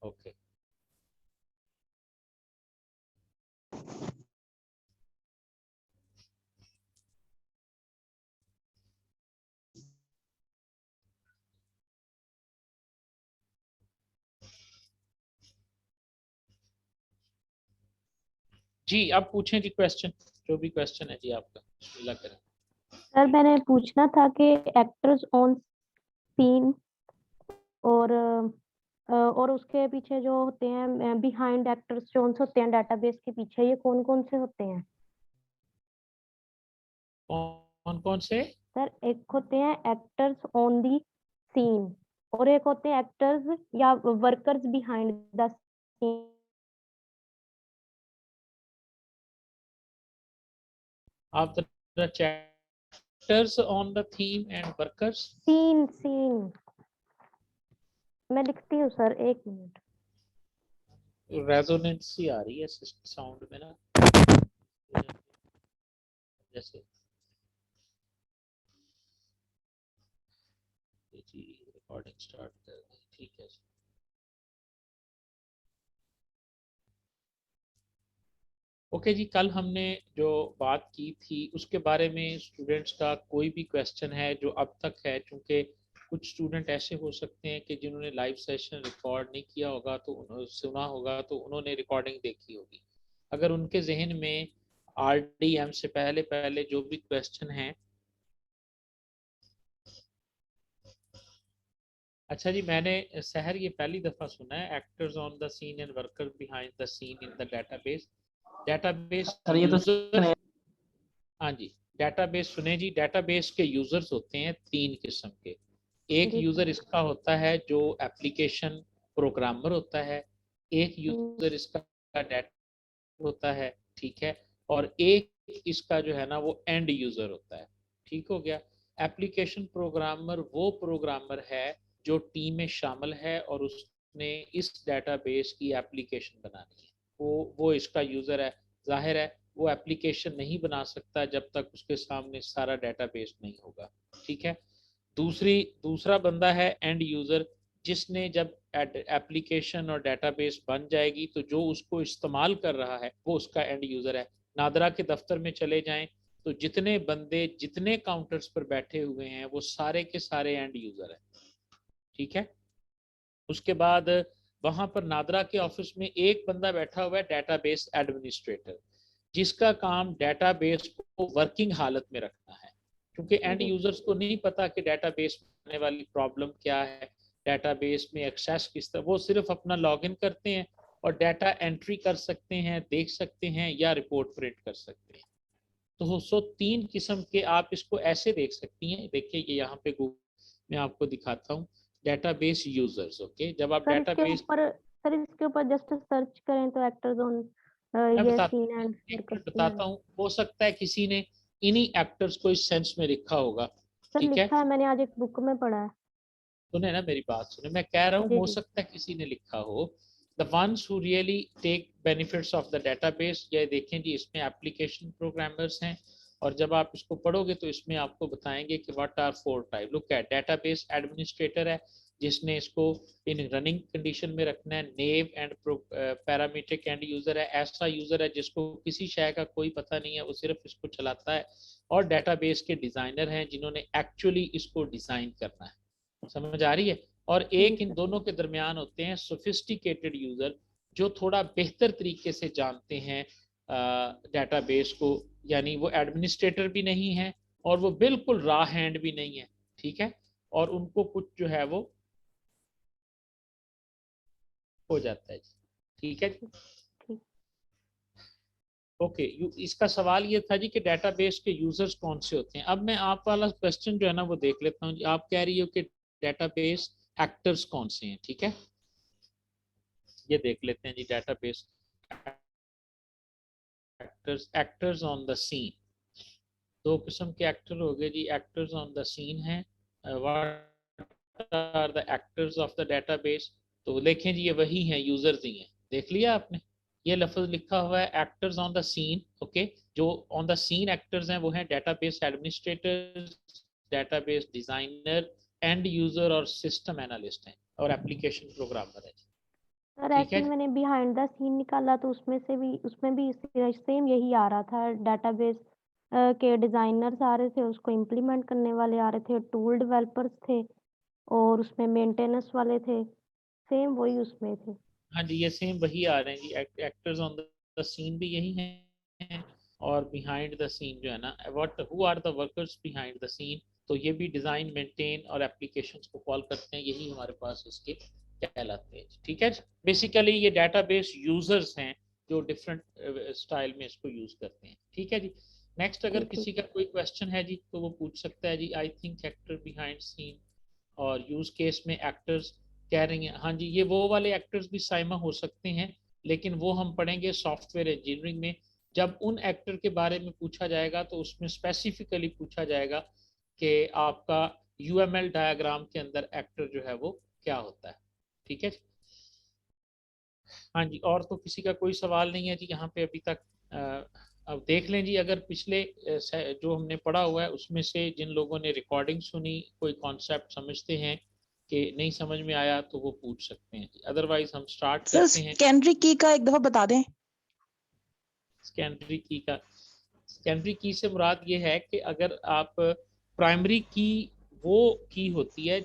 Okay जी, अब पूछें जी question, जो भी क्वेश्चन है जी आपका, बिस्मिल्लाह करें। सर मैंने पूछना था कि एक्टर्स ऑन सीन और उसके पीछे जो होते हैं बिहाइंड एक्टर्स जो होते हैं डेटाबेस के पीछे, ये कौन कौन से होते हैं? कौन कौन से? सर एक होते हैं एक्टर्स ऑन दी सीन और एक होते हैं एक्टर्स या वर्कर्स बिहाइंड द सीन। आप the chapters on the theme and workers। Scene scene मैं लिखती हूँ सर, एक मिनट। रेजोनेंस ही आ रही है साउंड में ना, जैसे जी रिकॉर्डिंग स्टार्ट कर दी, ठीक है जी। ओके जी, कल हमने जो बात की थी उसके बारे में स्टूडेंट्स का कोई भी क्वेश्चन है जो अब तक है, क्योंकि कुछ स्टूडेंट ऐसे हो सकते हैं कि जिन्होंने लाइव सेशन रिकॉर्ड नहीं किया होगा तो सुना होगा तो उन्होंने रिकॉर्डिंग देखी होगी। अगर उनके जहन में आरडीएम से पहले पहले जो भी क्वेश्चन है। अच्छा जी, मैंने सहर ये पहली दफा सुना है, actors on the scene and workers behind the scene in the database. Database sir ये तो यूजर्स, हाँ जी, डेटाबेस सुने जी। डेटाबेस के यूजर्स होते हैं तीन किस्म के। एक जी यूजर सर। इसका होता है जो एप्लीकेशन प्रोग्रामर होता है, एक यूजर इसका डेटा होता है, ठीक है, और एक इसका जो है ना वो एंड यूजर होता है। ठीक हो गया। एप्लीकेशन प्रोग्रामर वो प्रोग्रामर है जो टीम में शामिल है और उसने इस डेटाबेस की एप्लीकेशन बनानी है, वो इसका यूजर है। जाहिर है वो एप्लीकेशन नहीं बना सकता जब तक उसके सामने सारा डेटाबेस नहीं होगा। ठीक है। दूसरा बंदा है एंड यूजर, जिसने जब एप्लीकेशन और डेटाबेस बन जाएगी तो जो उसको इस्तेमाल कर रहा है वो उसका एंड यूजर है। नादरा के दफ्तर में चले जाएं तो जितने बंदे जितने काउंटर्स पर बैठे हुए हैं वो सारे के सारे एंड यूजर है। ठीक है। उसके बाद वहां पर नादरा के ऑफिस में एक बंदा बैठा हुआ है डेटाबेस एडमिनिस्ट्रेटर, जिसका काम डेटाबेस को वर्किंग हालत में रखना है, क्योंकि एंड यूजर्स को नहीं पता कि डेटाबेस में आने वाली प्रॉब्लम क्या है, डेटाबेस में एक्सेस किस तरह। वो सिर्फ अपना लॉगिन करते हैं और डाटा एंट्री कर सकते हैं, देख सकते हैं या रिपोर्ट प्रिंट कर सकते हैं। तो तीन किस्म के आप इसको ऐसे देख सकती हैं। देखिए ये यहाँ पे गूगल मैं आपको दिखाता हूँ, डेटाबेस यूजर्स। ओके, जब आप डेटाबेस, सर इसके ऊपर जस्ट सर्च करें तो एक्टर्स ऑन मैं ये बताता सीन एंड एक वर्कर्स मिनट बताता हूँ, हो सकता है किसी ने इन्हीं एक्टर्स को इस सेंस में लिखा होगा। सर ठीक है, लिखा है, मैंने आज एक बुक में पढ़ा है। सुने ना मेरी बात सुने, मैं कह रहा हूँ जी हो जी। सकता है किसी ने लिखा हो। The ones who really take benefits of the database, ये देखें जी इसमें एप्लीकेशन प्रोग्रामर्स हैं, और जब आप इसको पढ़ोगे तो इसमें आपको बताएंगे कि what are four type. Look at database administrator है जिसने इसको इन रनिंग कंडीशन में रखना है। Naive and parametric end user है, ऐसा यूजर है जिसको किसी शय का कोई पता नहीं है, वो सिर्फ इसको चलाता है। और डेटाबेस के डिजाइनर हैं जिन्होंने एक्चुअली इसको डिजाइन करना है। समझ आ रही है। और एक इन दोनों के दरमियान होते हैं सोफिस्टिकेटेड यूजर, जो थोड़ा बेहतर तरीके से जानते हैं डेटाबेस को, यानी वो एडमिनिस्ट्रेटर भी नहीं है और वो बिल्कुल रॉ हैंड भी नहीं है। ठीक है, और उनको कुछ जो है वो हो जाता है। ठीक है जी। ठीक। ओके, इसका सवाल ये था जी कि डेटाबेस के यूजर्स कौन से होते हैं। अब मैं आप वाला क्वेश्चन जो है ना वो देख लेता हूँ जी। आप कह रही हो कि डेटाबेस एक्टर्स कौन से हैं। ठीक है, ये देख लेते हैं जी। Database actors on the scene, दो किस्म के एक्टर हो गए जी। एक्टर्स ऑन द सीन है, what are the actors of the database. तो देखें जी ये वही हैं, यूजर्स ही हैं। देख लिया आपने, ये लफ्ज लिखा हुआ है actors on the scene. Okay, जो ऑन द सीन एक्टर्स हैं वो हैं database administrator, database designer, end user और सिस्टम एनालिस्ट हैं, और एप्लीकेशन प्रोग्रामर है। सर ठीक है एक्चुअली मैंने बिहाइंड द सीन निकाला तो उसमें भी सेम यही आ रहा था, डेटाबेस के डिजाइनर्स आ रहे थे, उसको इम्प्लीमेंट करने वाले आ रहे थे, टूल डेवलपर्स थे और उसमें मेंटेनेंस वाले थे, सेम वही उसमें थे। हाँ जी, ये सेम वही आ रहे हैं जी, एक्टर्स ऑन द सीन भी यही हैं, और बिहाइंड द सीन जो है ना, what who are the workers behind the scene, तो ये भी डिजाइन, मेंटेन और एप्लीकेशंस को कॉल करते हैं, यही हमारे पास इसके कहलाते हैं। ठीक है, बेसिकली ये डेटाबेस यूजर्स हैं जो डिफरेंट स्टाइल में इसको यूज करते हैं। ठीक है जी। नेक्स्ट, अगर जी किसी ठीक का है। कोई क्वेश्चन है जी तो वो पूछ सकता है जी। I think actor behind scene और यूज केस में एक्टर्स कह रही हैं, हाँ जी, ये वो वाले एक्टर्स भी साइमा हो सकते हैं, लेकिन वो हम पढ़ेंगे सॉफ्टवेयर इंजीनियरिंग में। जब उन एक्टर के बारे में पूछा जाएगा तो उसमें स्पेसिफिकली पूछा जाएगा कि आपका यूएमएल डायग्राम के अंदर एक्टर जो है वो क्या होता है। ठीक है। हाँ जी, और तो किसी का कोई सवाल नहीं है जी यहाँ पे अभी तक। अब देख लें जी, अगर पिछले जो हमने पढ़ा हुआ है उसमें से जिन लोगों ने रिकॉर्डिंग सुनी, कोई कॉन्सेप्ट समझते हैं कि नहीं समझ में आया तो वो पूछ सकते हैं जी, अदरवाइज हम स्टार्ट सर करते हैं। सेकेंडरी की का एक दफा बता दें। सेकेंडरी की से मुराद ये है कि अगर आप प्राइमरी की, वो की होती है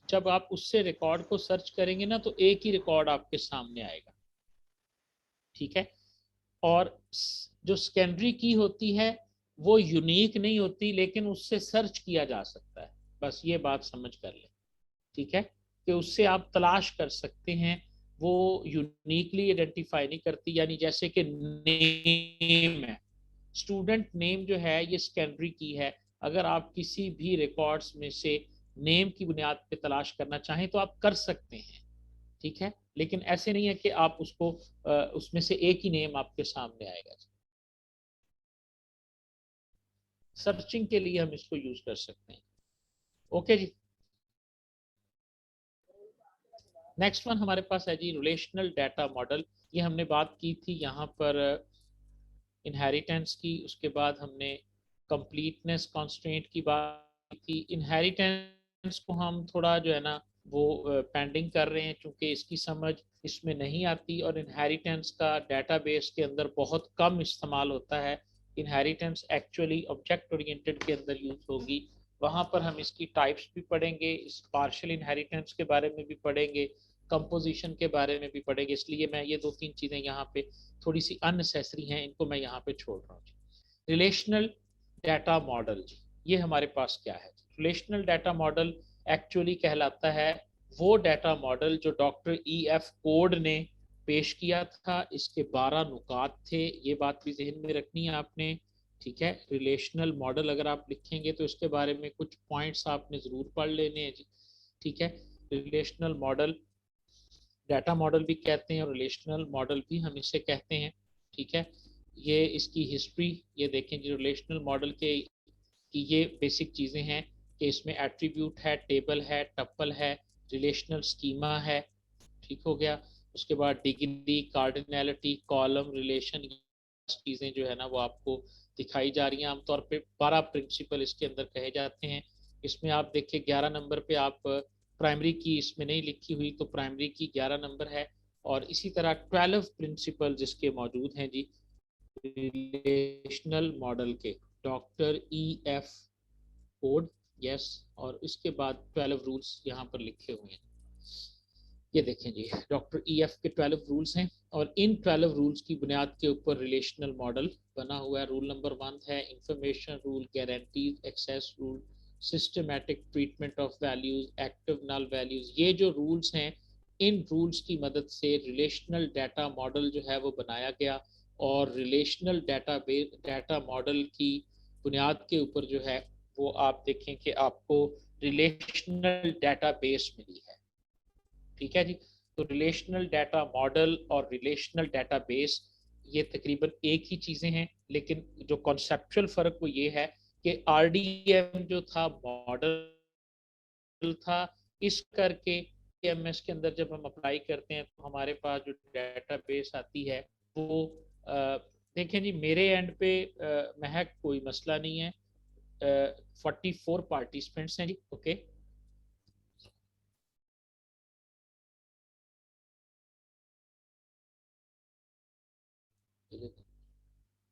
जब आप उससे रिकॉर्ड को सर्च करेंगे ना तो एक ही रिकॉर्ड आपके सामने आएगा। ठीक है। और जो सेकेंडरी की होती है वो यूनिक नहीं होती, लेकिन उससे सर्च किया जा सकता है, बस ये बात समझ कर लें। ठीक है, कि उससे आप तलाश कर सकते हैं, वो यूनिकली आइडेंटिफाई नहीं करती। यानी जैसे कि नेम है, स्टूडेंट नेम जो है ये सेकेंडरी की है। अगर आप किसी भी रिकॉर्ड्स में से नेम की बुनियाद पे तलाश करना चाहें तो आप कर सकते हैं। ठीक है, लेकिन ऐसे नहीं है कि आप उसको उसमें से एक ही नेम आपके सामने आएगा। सर्चिंग के लिए हम इसको यूज कर सकते हैं। ओके जी। नेक्स्ट वन हमारे पास है जी रिलेशनल डाटा मॉडल। ये हमने बात की थी यहाँ पर इनहेरिटेंस की, उसके बाद हमने कंप्लीटनेस कॉन्स्ट्रेंट की बात की थी। इनहेरिटेंस को हम थोड़ा जो है ना वो पेंडिंग कर रहे हैं, क्योंकि इसकी समझ इसमें नहीं आती, और इनहेरिटेंस का डेटाबेस के अंदर बहुत कम इस्तेमाल होता है। इनहेरिटेंस एक्चुअली ऑब्जेक्ट ओरिएंटेड के अंदर यूज होगी, वहाँ पर हम इसकी टाइप्स भी पढ़ेंगे, इस पार्शियल इनहेरिटेंस के बारे में भी पढ़ेंगे, कंपोजिशन के बारे में भी पढ़ेंगे। इसलिए मैं ये दो तीन चीज़ें यहाँ पे थोड़ी सी अननेसेसरी हैं, इनको मैं यहाँ पे छोड़ रहा हूँ। रिलेशनल डाटा मॉडल जी, ये हमारे पास क्या है? रिलेशनल डाटा मॉडल एक्चुअली कहलाता है वो डाटा मॉडल जो डॉक्टर E.F. कोड ने पेश किया था। इसके 12 नुकात थे, ये बात भी जहन में रखनी है आपने। ठीक है, रिलेशनल मॉडल अगर आप लिखेंगे तो इसके बारे में कुछ पॉइंट्स आपने ज़रूर पढ़ लेने हैं जी। ठीक है, रिलेशनल मॉडल, डाटा मॉडल भी कहते हैं और रिलेशनल मॉडल भी हम इसे कहते हैं। ठीक है, ये इसकी हिस्ट्री ये देखें जी। रिलेशनल मॉडल के कि ये बेसिक चीज़ें हैं कि इसमें एट्रीब्यूट है, टेबल है, टपल है, रिलेशनल स्कीमा है। ठीक हो गया। उसके बाद डिग्री, कार्डिनैलिटी, कॉलम, रिलेशन, चीज़ें जो है ना वो आपको दिखाई जा रही हैं। आमतौर पे 12 प्रिंसिपल इसके अंदर कहे जाते हैं। इसमें आप देखिए 11 नंबर पे आप प्राइमरी की इसमें नहीं लिखी हुई, तो प्राइमरी की 11 नंबर है। और इसी तरह 12 प्रिंसिपल जिसके मौजूद हैं जी रिलेशनल मॉडल के, डॉक्टर E.F. Code, yes. और इसके बाद 12 रूल्स यहाँ पर लिखे हुए हैं। ये देखें जी, डॉक्टर E.F. के 12 रूल्स हैं, और इन 12 रूल्स की बुनियाद के ऊपर रिलेशनल मॉडल बना हुआ है। रूल नंबर 1 है information rule, guarantees access rule, systematic treatment of values, active null values. ये जो रूल्स हैं, इन रूल्स की मदद से रिलेशनल डाटा मॉडल जो है वो बनाया गया, और रिलेशनल डाटा मॉडल की बुनियाद के ऊपर जो है वो आप देखें कि आपको रिलेशनल डाटाबेस मिली है। ठीक है जी। तो रिलेशनल डाटा मॉडल और रिलेशनल डाटाबेस ये तकरीबन एक ही चीज़ें हैं, लेकिन जो कॉन्सेप्चुअल फ़र्क वो ये है कि RDM जो था मॉडल था, इस करके एमएस के अंदर जब हम अप्लाई करते हैं तो हमारे पास जो डेटाबेस आती है वो देखें जी, मेरे एंड पे महक कोई मसला नहीं है। 44 पार्टिसिपेंट्स हैं जी। ओके।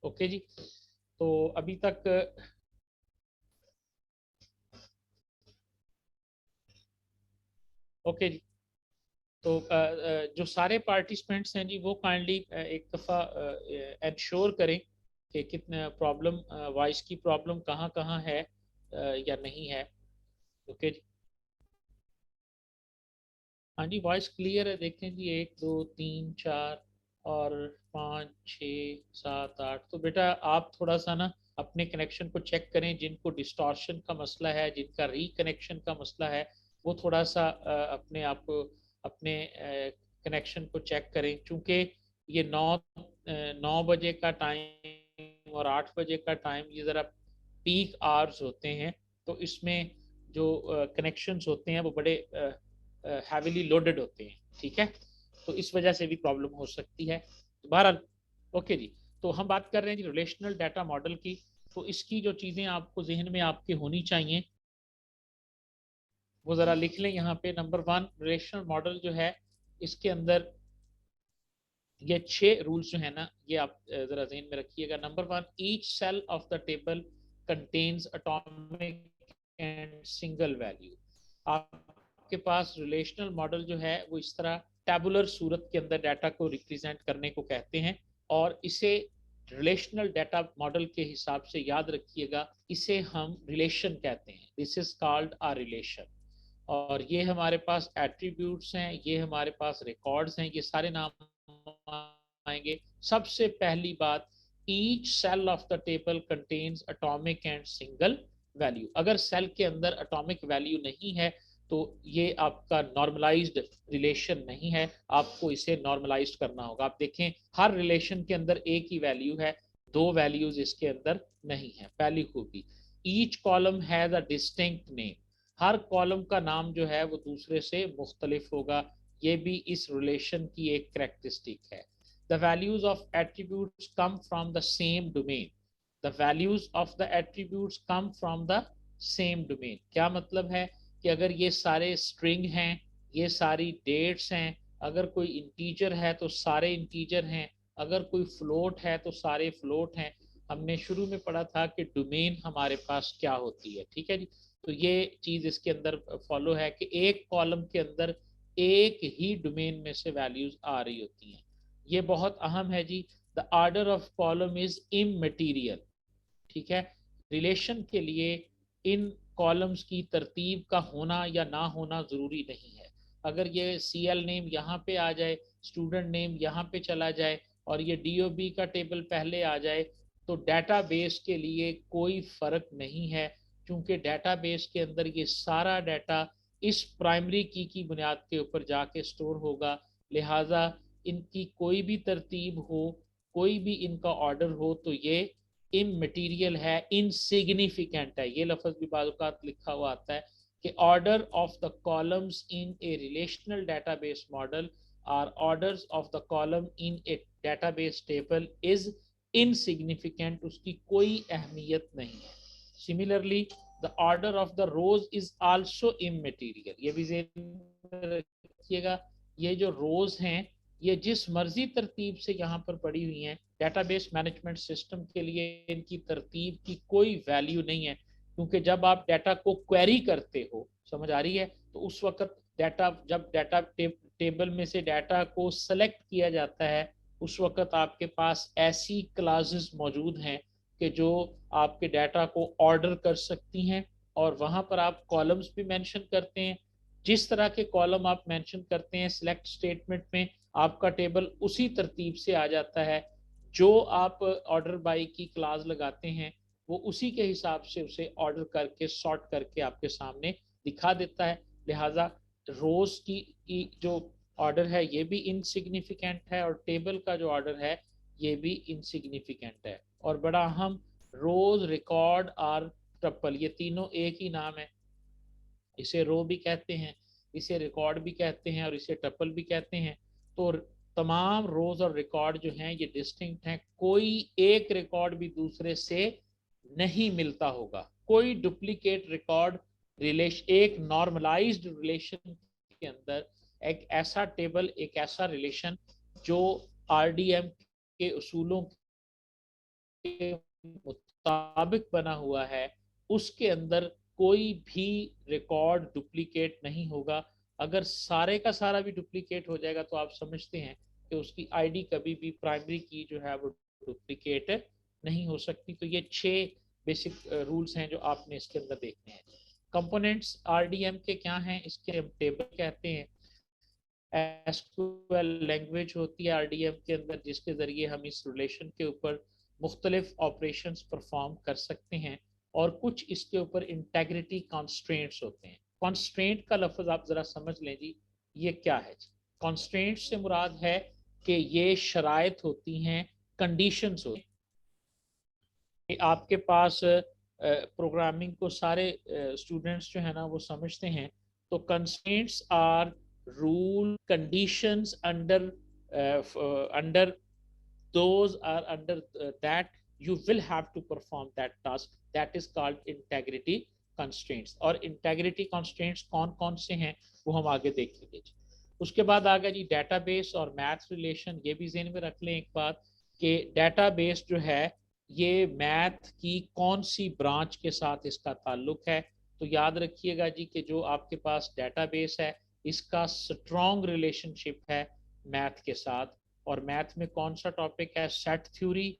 ओके जी, तो अभी तक ओके जी, तो जो सारे पार्टिसिपेंट्स हैं जी वो काइंडली एक दफ़ा इंश्योर करें कि कितना प्रॉब्लम, वॉइस की प्रॉब्लम कहाँ कहाँ है या नहीं है। ओके जी, हाँ जी, वॉइस क्लियर है, देखें जी, 1 2 3 4 और 5 6 7 8। तो बेटा आप थोड़ा सा ना अपने कनेक्शन को चेक करें, जिनको डिस्टॉर्शन का मसला है, जिनका रिकनेक्शन का मसला है, वो थोड़ा सा अपने आप को, अपने कनेक्शन को चेक करें, चूँकि ये 9 बजे का टाइम और 8 बजे का टाइम ये ज़रा पीक आवर्स होते हैं, तो इसमें जो कनेक्शंस होते हैं वो बड़े हैवीली लोडेड होते हैं, ठीक है, तो इस वजह से भी प्रॉब्लम हो सकती है। तो बहरहाल ओके जी, तो हम बात कर रहे हैं जी रिलेशनल डाटा मॉडल की। तो इसकी जो चीज़ें आपको जहन में आपके होनी चाहिए वो ज़रा लिख लें यहाँ पे। नंबर 1, रिलेशनल मॉडल जो है इसके अंदर ये 6 रूल्स जो है ना, ये आप ज़रा जहन में रखिएगा। Number 1, each cell of the table contains atomic and single value. आपके पास रिलेशनल मॉडल जो है वो इस तरह टैबुलर सूरत के अंदर डाटा को रिप्रेजेंट करने को कहते हैं, और इसे रिलेशनल डाटा मॉडल के हिसाब से याद रखिएगा, इसे हम रिलेशन कहते हैं। This is called a relation. और ये हमारे पास एट्रीब्यूट्स हैं, ये हमारे पास रिकॉर्ड्स हैं, ये सारे नाम आएंगे। सबसे पहली बात, each cell of the table contains atomic and single value. अगर सेल के अंदर एटॉमिक वैल्यू नहीं है तो ये आपका नॉर्मलाइज्ड रिलेशन नहीं है, आपको इसे नॉर्मलाइज्ड करना होगा। आप देखें हर रिलेशन के अंदर एक ही वैल्यू है, 2 वैल्यूज इसके अंदर नहीं है। पहली खूबी, each column has a distinct name. Her column का नाम जो है वो दूसरे से मुख्तलिफ होगा, ये भी इस रिलेशन की एक करेक्टरिस्टिक है। The values of attributes come from the same domain. The values of the attributes come from the same domain. क्या मतलब है कि अगर ये सारे स्ट्रिंग हैं, ये सारी डेट्स हैं, अगर कोई इंटीजर है तो सारे इंटीजर हैं, अगर कोई फ्लोट है तो सारे फ्लोट हैं। हमने शुरू में पढ़ा था कि डोमेन हमारे पास क्या होती है, ठीक है जी। तो ये चीज इसके अंदर फॉलो है कि एक कॉलम के अंदर एक ही डोमेन में से वैल्यूज आ रही होती हैं। ये बहुत अहम है जी। The order of column is immaterial, ठीक है। रिलेशन के लिए इन कॉलम्स की तरतीब का होना या ना होना जरूरी नहीं है। अगर ये सीएल नेम यहाँ पे आ जाए, स्टूडेंट नेम यहाँ पे चला जाए और ये डीओबी का टेबल पहले आ जाए, तो डेटाबेस के लिए कोई फर्क नहीं है, क्योंकि डेटाबेस के अंदर ये सारा डाटा इस प्राइमरी की बुनियाद के ऊपर जाके स्टोर होगा। लिहाजा इनकी कोई भी तरतीब हो, कोई भी इनका ऑर्डर हो, तो ये इमटेरियल है, इनसिग्निफिकेंट है। ये लफ्ज भी बाज़ लिखा हुआ आता है कि order of the columns in a relational database model और orders of the column in a database table is insignificant, उसकी कोई अहमियत नहीं है। Similarly the order of the rows is also immaterial. ये भी रखिएगा, ये जो रोज हैं ये जिस मर्जी तरतीब से यहाँ पर पड़ी हुई हैं, डेटाबेस मैनेजमेंट सिस्टम के लिए इनकी तरतीब की कोई वैल्यू नहीं है, क्योंकि जब आप डाटा को क्वेरी करते हो, समझ आ रही है, तो उस वक्त डाटा, जब डाटा टेबल में से डाटा को सेलेक्ट किया जाता है, उस वक्त आपके पास ऐसी क्लासेस मौजूद हैं कि जो आपके डाटा को ऑर्डर कर सकती हैं, और वहां पर आप कॉलम्स भी मेंशन करते हैं। जिस तरह के कॉलम आप मेंशन करते हैं सिलेक्ट स्टेटमेंट में, आपका टेबल उसी तरतीब से आ जाता है। जो आप ऑर्डर बाई की क्लास लगाते हैं वो उसी के हिसाब से उसे ऑर्डर करके सॉर्ट करके आपके सामने दिखा देता है। लिहाजा रोज की जो ऑर्डर है ये भी इनसिग्निफिकेंट है, और टेबल का जो ऑर्डर है ये भी इनसिग्निफिकेंट है। और बड़ा अहम, रोज, रिकॉर्ड और टप्पल, ये तीनों एक ही नाम है। इसे रो भी कहते हैं, इसे रिकॉर्ड भी कहते हैं और इसे टपल भी कहते हैं। तो तमाम रोज और रिकॉर्ड जो हैं ये डिस्टिंक्ट हैं, कोई एक रिकॉर्ड भी दूसरे से नहीं मिलता होगा। कोई डुप्लीकेट रिकॉर्ड रिलेशन, एक नॉर्मलाइज्ड रिलेशन के अंदर एक ऐसा टेबल, एक ऐसा रिलेशन जो आरडीएम के उसूलों के मुताबिक बना हुआ है उसके अंदर कोई भी रिकॉर्ड डुप्लीकेट नहीं होगा। अगर सारे का सारा भी डुप्लीकेट हो जाएगा तो आप समझते हैं कि उसकी आईडी कभी भी प्राइमरी की जो है वो डुप्लीकेट नहीं हो सकती। तो ये 6 बेसिक रूल्स हैं जो आपने इसके अंदर देखने हैं। कंपोनेंट्स आरडीएम के क्या हैं, इसके हम टेबल कहते हैं। एसक्यूएल लैंग्वेज होती है आरडीएम के अंदर जिसके ज़रिए हम इस रिलेशन के ऊपर मुख्तलिफ ऑपरेशंस परफॉर्म कर सकते हैं। और कुछ इसके ऊपर इंटेग्रिटी कॉन्स्ट्रेंट्स होते हैं। कॉन्स्ट्रेंट का लफ्ज़ आप ज़रा समझ लें जी, ये क्या है जी? कॉन्स्ट्रेंट से मुराद है कि ये शराइत होती हैं, कंडीशंस होती हैं। आपके पास प्रोग्रामिंग को सारे स्टूडेंट्स जो है ना वो समझते हैं। तो constraints are rule conditions under those are under that you will have to perform that task, that is called integrity constraints। और integrity constraints कौन कौन से हैं वो हम आगे देखेंगे। उसके बाद आ गया जी डेटाबेस और मैथ रिलेशन। ये भी ज़हन में रख लें एक बात कि डेटाबेस जो है ये मैथ की कौन सी ब्रांच के साथ इसका ताल्लुक है। तो याद रखिएगा जी कि जो आपके पास डेटाबेस है इसका स्ट्रॉन्ग रिलेशनशिप है मैथ के साथ। और मैथ में कौन सा टॉपिक है, सेट थ्योरी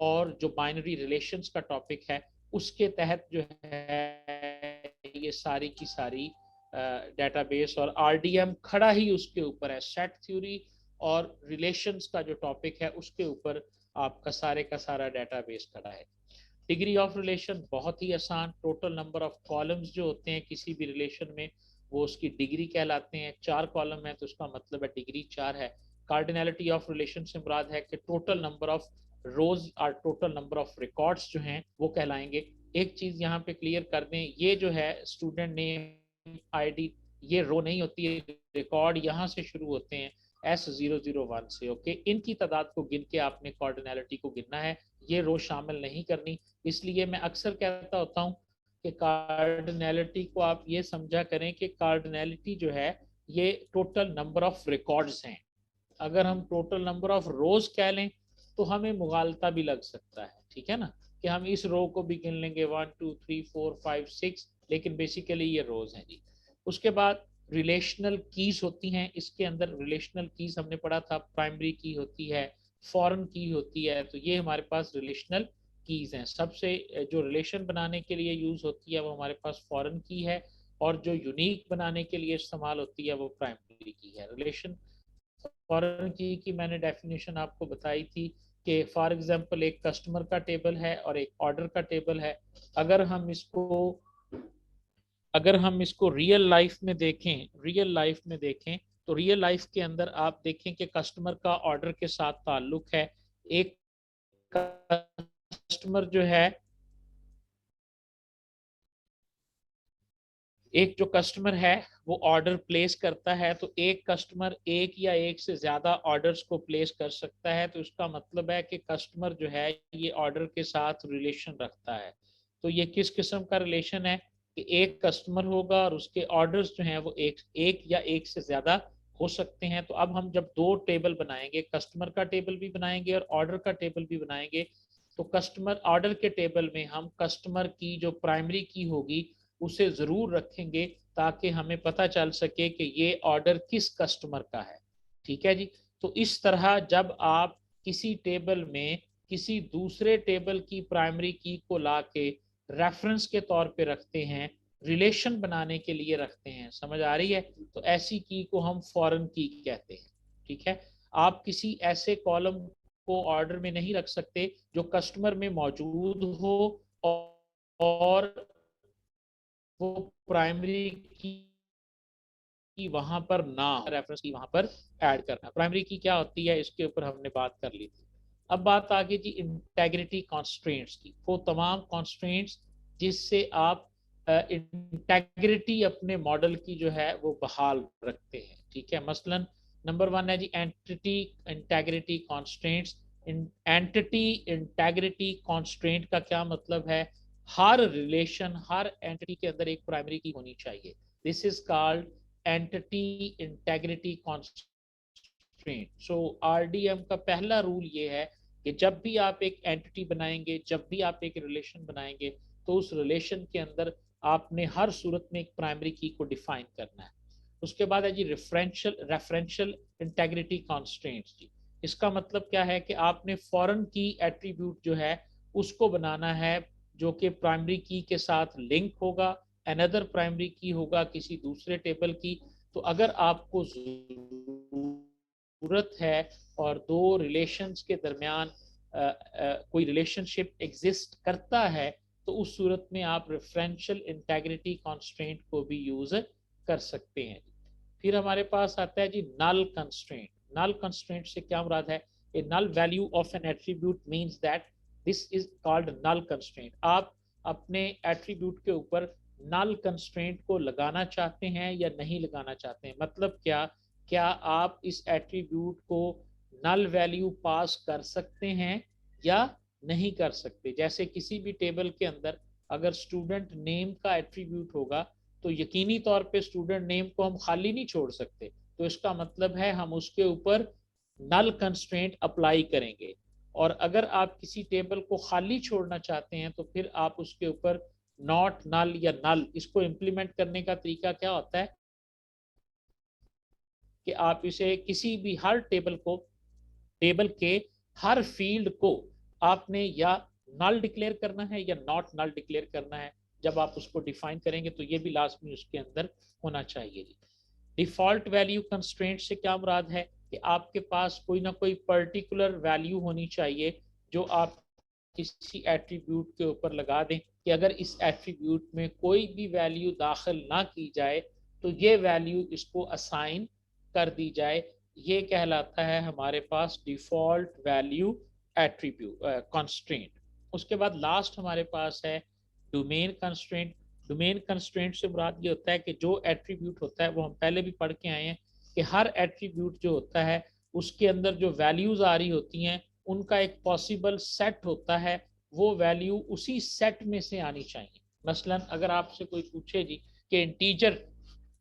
और जो बाइनरी रिलेशंस का टॉपिक है उसके तहत जो है ये सारी की सारी डेटाबेस और आरडीएम खड़ा ही उसके ऊपर है। सेट थ्योरी और रिलेशंस का जो टॉपिक है उसके ऊपर आपका सारे का सारा डेटाबेस खड़ा है। डिग्री ऑफ रिलेशन बहुत ही आसान, टोटल नंबर ऑफ कॉलम्स जो होते हैं किसी भी रिलेशन में वो उसकी डिग्री कहलाते हैं। 4 कॉलम है तो उसका मतलब है डिग्री 4 है। कार्डिनैलिटी ऑफ रिलेशन से मुराद है कि टोटल नंबर ऑफ रोज और टोटल नंबर ऑफ रिकॉर्ड्स जो हैं वो कहलाएंगे। एक चीज यहाँ पे क्लियर कर दें, ये जो है स्टूडेंट नेम आईडी ये रो नहीं होती है, रिकॉर्ड यहाँ से शुरू होते हैं S001 से। ओके, इनकी तादाद को गिन के आपने कार्डिनैलिटी को गिनना है, ये रो शामिल नहीं करनी। इसलिए मैं अक्सर कहता होता हूँ कि कार्डिनैलिटी को आप ये समझा करें कि कार्डिनैलिटी जो है ये टोटल नंबर ऑफ रिकॉर्ड्स हैं। अगर हम टोटल नंबर ऑफ रोज कह लें तो हमें मुगालता भी लग सकता है, ठीक है ना, कि हम इस रो को भी गिन लेंगे 1 2 3 4 5 6, लेकिन बेसिकली ये रोज हैं जी। उसके बाद रिलेशनल कीज होती हैं इसके अंदर। रिलेशनल कीज हमने पढ़ा था, प्राइमरी की होती है, फॉरेन की होती है। तो ये हमारे पास रिलेशनल कीज हैं। सबसे जो रिलेशन बनाने के लिए यूज होती है वो हमारे पास फॉरेन की है, और जो यूनिक बनाने के लिए इस्तेमाल होती है वो प्राइमरी की है। रिलेशन फॉरेन की मैंने डेफिनेशन आपको बताई थी कि फॉर एग्जांपल एक कस्टमर का टेबल है और एक ऑर्डर का टेबल है। अगर हम इसको रियल लाइफ में देखें तो रियल लाइफ के अंदर आप देखें कि कस्टमर का ऑर्डर के साथ ताल्लुक है। एक कस्टमर जो है एक जो कस्टमर है वो ऑर्डर प्लेस करता है, तो एक कस्टमर एक या एक से ज्यादा ऑर्डर्स को प्लेस कर सकता है। तो इसका मतलब है कि कस्टमर जो है ये ऑर्डर के साथ रिलेशन रखता है। तो ये किस किस्म का रिलेशन है कि एक कस्टमर होगा और उसके ऑर्डर्स जो हैं वो एक या एक से ज्यादा हो सकते हैं। तो अब हम जब 2 टेबल बनाएंगे, कस्टमर का टेबल भी बनाएंगे और ऑर्डर का टेबल भी बनाएंगे, तो कस्टमर ऑर्डर के टेबल में हम कस्टमर की जो प्राइमरी की होगी उसे जरूर रखेंगे ताकि हमें पता चल सके कि ये ऑर्डर किस कस्टमर का है। ठीक है जी। तो इस तरह जब आप किसी टेबल में किसी दूसरे टेबल की प्राइमरी की को लाके रेफरेंस के तौर पे रखते हैं, रिलेशन बनाने के लिए रखते हैं, समझ आ रही है, तो ऐसी की को हम फॉरेन की कहते हैं। ठीक है। आप किसी ऐसे कॉलम को ऑर्डर में नहीं रख सकते जो कस्टमर में मौजूद हो और वो प्राइमरी की वहां पर ना रेफरेंस की वहां पर ऐड करना। प्राइमरी की क्या होती है इसके ऊपर हमने बात कर ली थी। अब बात आ गई जी इंटेग्रिटी कॉन्स्ट्रेंट्स की। वो तमाम कॉन्स्ट्रेंट्स जिससे आप इंटेग्रिटी अपने मॉडल की जो है वो बहाल रखते हैं। ठीक है। मसलन नंबर 1 है जी entity integrity constraints. Entity integrity constraint का क्या मतलब है, हर रिलेशन हर एंटिटी के अंदर एक प्राइमरी की होनी चाहिए। This is called entity integrity constraint. So RDM का पहला रूल ये है कि जब भी आप एक एंटिटी बनाएंगे, जब भी आप एक रिलेशन बनाएंगे, तो उस रिलेशन के अंदर आपने हर सूरत में एक प्राइमरी की को डिफाइन करना है। उसके बाद है जी रेफरेंशियल इंटेग्रिटी कॉन्स्ट्रेंट्स जी। इसका मतलब क्या है कि आपने फॉरेन की एट्रीब्यूट जो है उसको बनाना है जो कि प्राइमरी की के साथ लिंक होगा, अनदर प्राइमरी की होगा किसी दूसरे टेबल की। तो अगर आपको जरूरत है और दो रिलेशंस के दरमियान कोई रिलेशनशिप एग्जिस्ट करता है, तो उस सूरत में आप रेफरेंशियल इंटेग्रिटी कॉन्स्ट्रेंट को भी यूज कर सकते हैं। फिर हमारे पास आता है जी नल कंस्ट्रेंट। नल कंस्ट्रेंट से क्या मुराद है? A null value of an attribute means that this is called null constraint. आप अपने एट्रीब्यूट के ऊपर नल कंस्ट्रेंट को लगाना चाहते हैं या नहीं लगाना चाहते हैं। मतलब क्या, क्या आप इस एट्रीब्यूट को नल वैल्यू पास कर सकते हैं या नहीं कर सकते। जैसे किसी भी टेबल के अंदर अगर स्टूडेंट नेम का एट्रीब्यूट होगा तो यकीनी तौर पे स्टूडेंट नेम को हम खाली नहीं छोड़ सकते। तो इसका मतलब है हम उसके ऊपर नल कंस्ट्रेंट अप्लाई करेंगे। और अगर आप किसी टेबल को खाली छोड़ना चाहते हैं तो फिर आप उसके ऊपर नॉट नल या नल, इसको इंप्लीमेंट करने का तरीका क्या होता है कि आप इसे किसी भी हर टेबल को, टेबल के हर फील्ड को आपने या नल डिक्लेयर करना है या नॉट नल डिक्लेयर करना है। जब आप उसको डिफाइन करेंगे तो ये भी लाजमी उसके अंदर होना चाहिए जी। डिफॉल्ट वैल्यू कंस्ट्रेंट से क्या मुराद है कि आपके पास कोई ना कोई पर्टिकुलर वैल्यू होनी चाहिए जो आप किसी एट्रीब्यूट के ऊपर लगा दें कि अगर इस एट्रीब्यूट में कोई भी वैल्यू दाखिल ना की जाए तो ये वैल्यू इसको असाइन कर दी जाए। ये कहलाता है हमारे पास डिफॉल्ट वैल्यू एट्रीब्यूट कंस्ट्रेंट। उसके बाद लास्ट हमारे पास है डोमेन कंस्ट्रेंट। डोमेन कंस्ट्रेंट से मुराद ये होता है कि जो एट्रीब्यूट होता है वो हम पहले भी पढ़ के आए हैं कि हर एट्रीब्यूट जो होता है उसके अंदर जो वैल्यूज आ रही होती हैं उनका एक पॉसिबल सेट होता है, वो वैल्यू उसी सेट में से आनी चाहिए। मसलन अगर आपसे कोई पूछे जी कि इंटीजर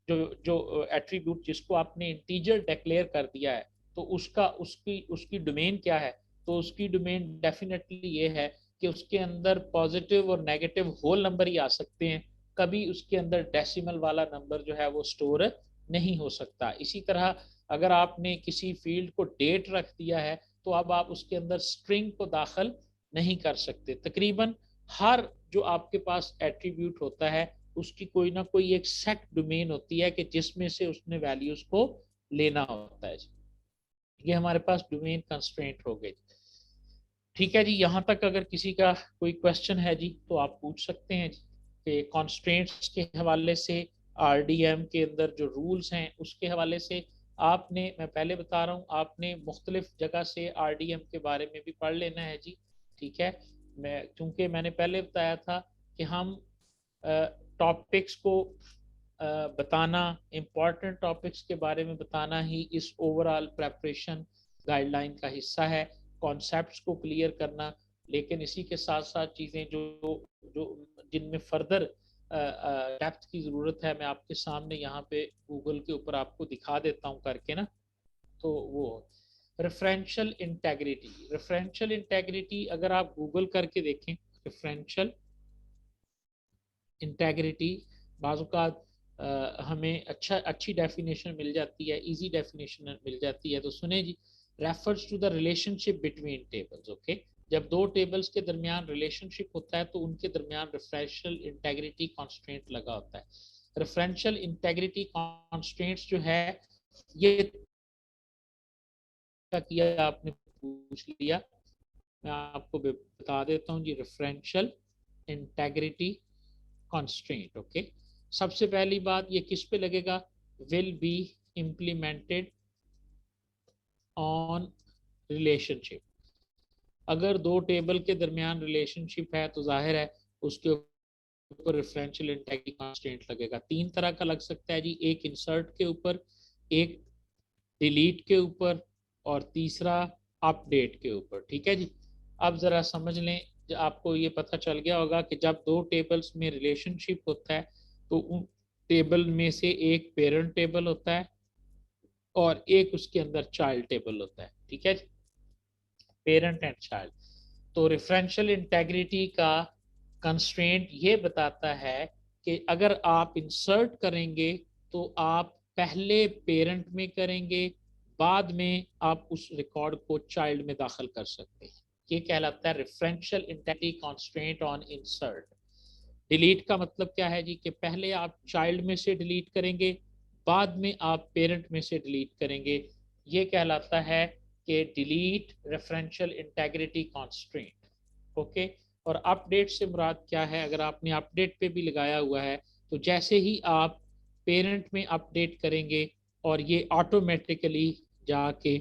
जो जो एट्रीब्यूट जिसको आपने इंटीजर डिक्लेयर कर दिया है तो उसका उसकी उसकी डोमेन क्या है, तो उसकी डोमेन डेफिनेटली ये है कि उसके अंदर पॉजिटिव और नेगेटिव होल नंबर ही आ सकते हैं, कभी उसके अंदर डेसिमल वाला नंबर जो है वो स्टोर नहीं हो सकता। इसी तरह अगर आपने किसी फील्ड को डेट रख दिया है तो अब आप उसके अंदर स्ट्रिंग को दाखिल नहीं कर सकते। तकरीबन हर जो आपके पास एट्रीब्यूट होता है उसकी कोई ना कोई एक सेट डोमेन होती है कि जिसमें से उसने वैल्यूज को लेना होता है। ये हमारे पास डोमेन कंस्ट्रेंट हो गए। ठीक है जी, यहाँ तक अगर किसी का कोई क्वेश्चन है जी तो आप पूछ सकते हैं जी कि कॉन्स्ट्रेंट्स के हवाले से, आरडीएम के अंदर जो रूल्स हैं उसके हवाले से आपने, मैं पहले बता रहा हूँ, आपने मुख्तलिफ जगह से आरडीएम के बारे में भी पढ़ लेना है जी। ठीक है, मैं चूंकि मैंने पहले बताया था कि हम टॉपिक्स को बताना, इम्पॉर्टेंट टॉपिक्स के बारे में बताना ही इस ओवरऑल प्रेपरेशन गाइडलाइन का हिस्सा है, कॉन्सेप्ट्स को क्लियर करना। लेकिन इसी के साथ साथ चीज़ें जो जो जिनमें फर्दर डेप्थ की ज़रूरत है, मैं आपके सामने यहाँ पे गूगल के ऊपर आपको दिखा देता हूँ करके ना। तो वो रेफरेंशियल इंटेग्रिटी, रेफरेंशियल इंटेग्रिटी अगर आप गूगल करके देखें रेफरेंशियल इंटेग्रिटी, बाज़ हमें अच्छी डेफिनेशन मिल जाती है, इजी डेफिनेशन मिल जाती है। तो सुने जी, refers to the relationship between tables. Okay, जब दो टेबल्स के दरमियान रिलेशनशिप होता है तो उनके दरमियान रेफरेंशियल इंटेग्रिटी कॉन्स्ट्रेंट लगा होता है। रेफरेंशियल इंटेग्रिटी कॉन्स्ट्रेंट्स जो है ये किया आपने पूछ लिया, मैं आपको बता देता हूँ जी। Referential integrity constraint, okay. सबसे पहली बात ये किस पे लगेगा? Will be implemented on relationship. अगर दो टेबल के दरमियान रिलेशनशिप है तो जाहिर है उसके ऊपर रेफरेंशियल इंटेग्रिटी कंस्ट्रेंट लगेगा। तीन तरह का लग सकता है जी, एक इंसर्ट के ऊपर, एक डिलीट के ऊपर और तीसरा अपडेट के ऊपर। ठीक है जी, अब जरा समझ लें, आपको ये पता चल गया होगा कि जब दो टेबल्स में रिलेशनशिप होता है तो उन टेबल में से एक पेरेंट टेबल होता है और एक उसके अंदर चाइल्ड टेबल होता है। ठीक है जी, पेरेंट एंड चाइल्ड। तो रेफरेंशियल इंटेग्रिटी का कंस्ट्रेंट ये बताता है कि अगर आप इंसर्ट करेंगे तो आप पहले पेरेंट में करेंगे, बाद में आप उस रिकॉर्ड को चाइल्ड में दाखिल कर सकते हैं। ये कहलाता है referential integrity constraint on insert. Delete का मतलब क्या है जी, कि पहले आप चाइल्ड में से डिलीट करेंगे, बाद में आप पेरेंट में से डिलीट करेंगे। ये कहलाता है कि delete referential integrity constraint. Okay. और अपडेट से मुराद क्या है, अगर आपने अपडेट पे भी लगाया हुआ है तो जैसे ही आप पेरेंट में अपडेट करेंगे और ये ऑटोमेटिकली जाके